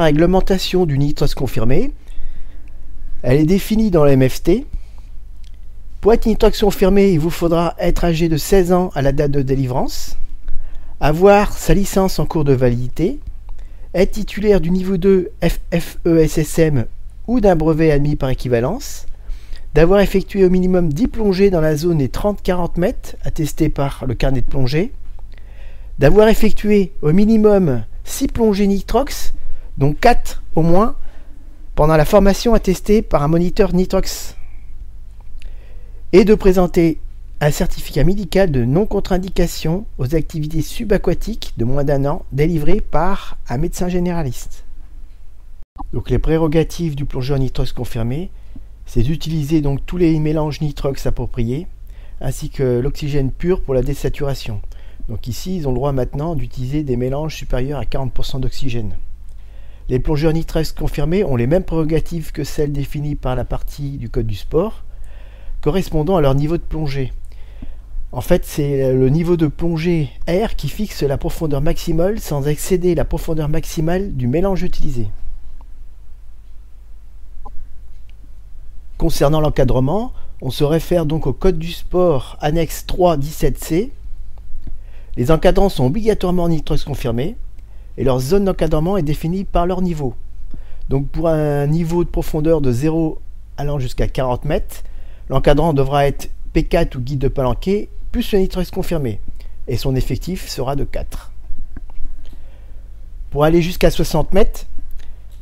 réglementation du nitrox confirmé. Elle est définie dans la MFT. Pour être nitrox confirmé, il vous faudra être âgé de 16 ans à la date de délivrance, avoir sa licence en cours de validité, être titulaire du niveau 2 FFESSM ou d'un brevet admis par équivalence, d'avoir effectué au minimum 10 plongées dans la zone des 30-40 mètres attestées par le carnet de plongée, d'avoir effectué au minimum 6 plongées nitrox, dont 4 au moins, pendant la formation attestée par un moniteur nitrox, et de présenter un certificat médical de non-contre-indication aux activités subaquatiques de moins d'1 an délivré par un médecin généraliste. Donc les prérogatives du plongeur nitrox confirmé, c'est d'utiliser donc tous les mélanges nitrox appropriés, ainsi que l'oxygène pur pour la désaturation. Donc ici, ils ont le droit maintenant d'utiliser des mélanges supérieurs à 40% d'oxygène. Les plongeurs nitrox confirmés ont les mêmes prérogatives que celles définies par la partie du code du sport, correspondant à leur niveau de plongée. En fait, c'est le niveau de plongée R qui fixe la profondeur maximale sans excéder la profondeur maximale du mélange utilisé. Concernant l'encadrement, on se réfère donc au code du sport annexe 3.17c. Les encadrants sont obligatoirement nitrox confirmés et leur zone d'encadrement est définie par leur niveau. Donc pour un niveau de profondeur de 0 allant jusqu'à 40 mètres, l'encadrant devra être P4 ou guide de palanquet plus le nitrox confirmé et son effectif sera de 4. Pour aller jusqu'à 60 mètres,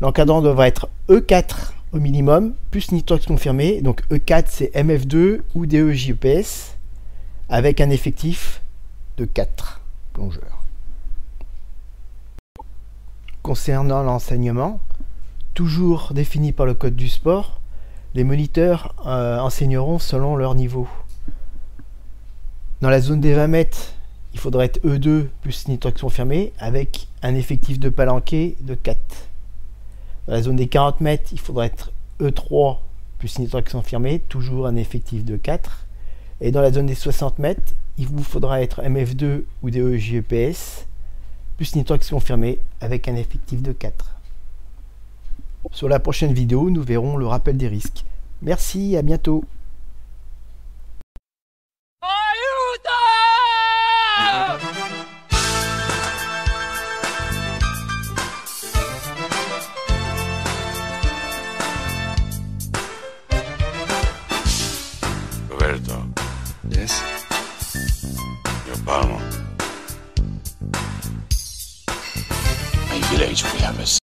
l'encadrant devra être E4 au minimum plus nitrox confirmé, donc E4 c'est MF2 ou DEJEPS avec un effectif de 4 plongeurs. Concernant l'enseignement, toujours défini par le code du sport, les moniteurs enseigneront selon leur niveau. Dans la zone des 20 mètres, il faudra être E2 plus nitrox confirmé avec un effectif de palanquet de 4. Dans la zone des 40 mètres, il faudra être E3 plus nitrox confirmé, toujours un effectif de 4. Et dans la zone des 60 mètres, il vous faudra être MF2 ou DEJEPS plus nitrox confirmé avec un effectif de 4. Sur la prochaine vidéo, nous verrons le rappel des risques. Merci, à bientôt. Roberto. Yes? Your palmo. I village we have a